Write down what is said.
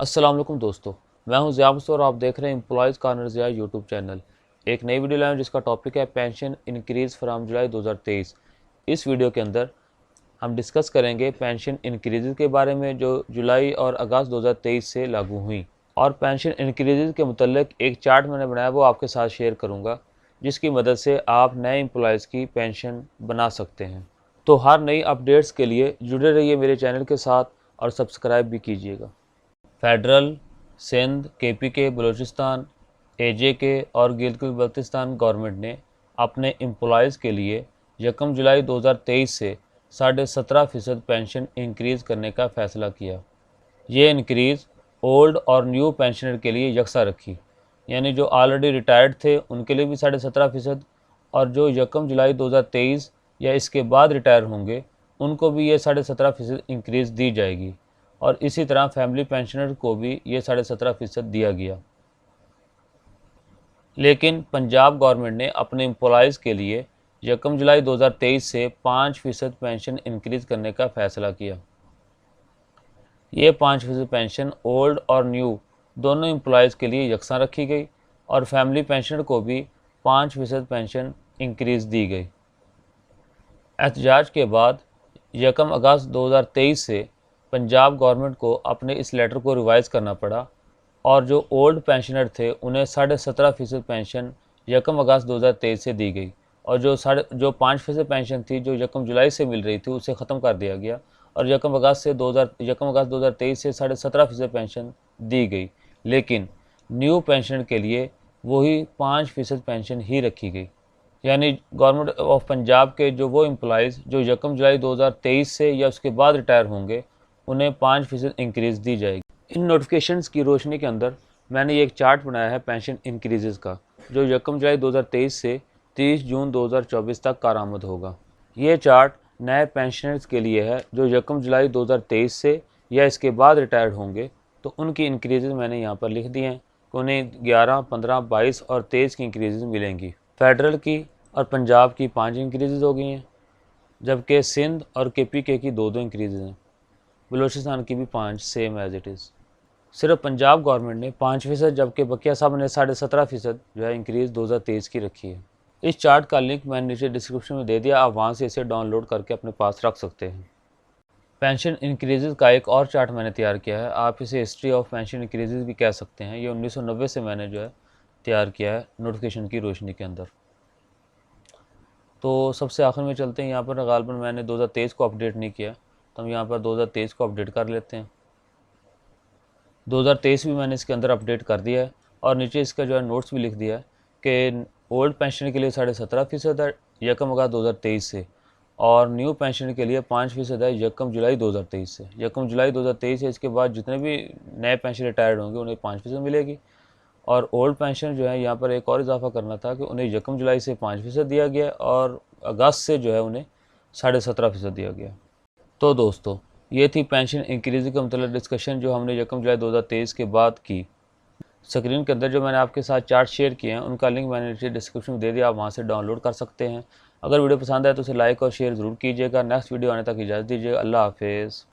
السلام علیکم دوستو، میں ہوں ضیاء مصطفیٰ اور آپ دیکھ رہے ہیں employees corner Zia YouTube channel. ایک نئی ویڈیو لائیں جس کا ٹاپک ہے پینشن انکریز فرام جولائی 2023۔ اس ویڈیو کے اندر ہم ڈسکس کریں گے پینشن انکریز کے بارے میں جو جولائی اور اگست 2023 سے لاگو ہوئیں، اور پینشن انکریز کے متعلق ایک چارٹ میں نے بنایا وہ آپ کے ساتھ شیئر کروں گا، جس کی مدد سے آپ نئے امپلائز کی پینشن بنا سکتے ہیں۔ تو ہر نئی اپڈیٹس کے لیے جڑے رہیے میرے چینل کے ساتھ اور سبسکرائب بھی کیجیے گا۔ فیڈرل، سندھ، کے پی کے، بلوچستان، اے جے کے اور گلگت بلتستان گورنمنٹ نے اپنے امپلائز کے لیے 1 جولائی 2023 سے 17.5% پینشن انکریز کرنے کا فیصلہ کیا۔ یہ انکریز اولڈ اور نیو پینشنر کے لیے یکساں رکھی، یعنی جو آلریڈی ریٹائرڈ تھے ان کے لیے بھی 17.5%، اور جو 1 جولائی 2023 یا اس کے بعد ریٹائر ہوں گے ان کو بھی یہ 17.5% انکریز دی جائے گی، اور اسی طرح فیملی پینشنر کو بھی یہ 17.5% دیا گیا۔ لیکن پنجاب گورنمنٹ نے اپنے امپلائز کے لیے 1 جولائی 2023 سے 5% پینشن انکریز کرنے کا فیصلہ کیا۔ یہ 5% پینشن اولڈ اور نیو دونوں امپلائز کے لیے یکساں رکھی گئی، اور فیملی پینشنر کو بھی 5% پینشن انکریز دی گئی۔ احتجاج کے بعد 1 اگست 2023 سے پنجاب گورنمنٹ کو اپنے اس لیٹر کو ریوائز کرنا پڑا، اور جو اولڈ پینشنر تھے انہیں 17.5% پینشن 1 اگست 2023 سے دی گئی، اور جو 5% پینشن تھی جو 1 جولائی سے مل رہی تھی اسے ختم کر دیا گیا، اور 1 اگست 2023 سے 17.5% پینشن دی گئی۔ لیکن نیو پینشن کے لیے وہی 5% پینشن ہی رکھی گئی، یعنی گورنمنٹ آف پنجاب کے جو وہ امپلائز جو 1 جولائی 2023 سے یا اس کے بعد ریٹائر ہوں گے انہیں 5% انکریز دی جائے گی۔ ان نوٹیفیکیشنز کی روشنی کے اندر میں نے ایک چارٹ بنایا ہے پینشن انکریزز کا، جو 1 جولائی 2023 سے 30 جون 2024 تک کارآمد ہوگا۔ یہ چارٹ نئے پینشنرز کے لیے ہے جو 1 جولائی 2023 سے یا اس کے بعد ریٹائرڈ ہوں گے، تو ان کی انکریزز میں نے یہاں پر لکھ دی ہیں کہ انہیں 11، 15، 22 اور 23 کی انکریزز ملیں گی۔ فیڈرل کی اور پنجاب کی 5 انکریزز ہو گئی ہیں، جبکہ سندھ اور کے پی کے کی 2 انکریزز ہیں۔ بلوچستان کی بھی 5 سیم ایز اٹ از۔ صرف پنجاب گورنمنٹ نے 5%، جبکہ بقیہ سب نے 17.5% جو ہے انکریز 2023 کی رکھی ہے۔ اس چارٹ کا لنک میں نے نیچے ڈسکرپشن میں دے دیا، آپ وہاں سے اسے ڈاؤن لوڈ کر کے اپنے پاس رکھ سکتے ہیں۔ پینشن انکریزز کا ایک اور چارٹ میں نے تیار کیا ہے، آپ اسے ہسٹری آف پینشن انکریزز بھی کہہ سکتے ہیں۔ یہ 1990 سے میں نے جو ہے تیار کیا ہے نوٹیفیکیشن کی روشنی کے اندر۔ تو سب سے آخر میں چلتے ہیں، یہاں پر غالباً میں نے 2023 کو اپڈیٹ نہیں کیا، تو ہم یہاں پر 2023 کو اپڈیٹ کر لیتے ہیں۔ 2023 بھی میں نے اس کے اندر اپڈیٹ کر دیا ہے، اور نیچے اس کا جو ہے نوٹس بھی لکھ دیا ہے کہ اولڈ پینشن کے لیے 17.5% ہے 1 اگست 2023 سے، اور نیو پینشن کے لیے 5% ہے 1 جولائی 2023 سے۔ 1 جولائی 2023 سے اس کے بعد جتنے بھی نئے پینشن ریٹائرڈ ہوں گے انہیں 5% ملے گی، اور اولڈ پینشن جو ہے یہاں پر ایک اور اضافہ کرنا تھا کہ انہیں 1 جولائی سے 5% دیا گیا، اور اگست سے جو ہے انہیں 17.5% دیا گیا۔ تو دوستو یہ تھی پینشن انکریز کے متعلق ڈسکشن جو ہم نے 1 جولائی 2023 کے بعد کی۔ اسکرین کے اندر جو میں نے آپ کے ساتھ چارٹ شیئر کیے ہیں ان کا لنک میں نے نیچے ڈسکرپشن میں دے دیا، آپ وہاں سے ڈاؤن لوڈ کر سکتے ہیں۔ اگر ویڈیو پسند آئے تو اسے لائک اور شیئر ضرور کیجیے گا۔ نیکسٹ ویڈیو آنے تک اجازت دیجیے گا۔ اللہ حافظ۔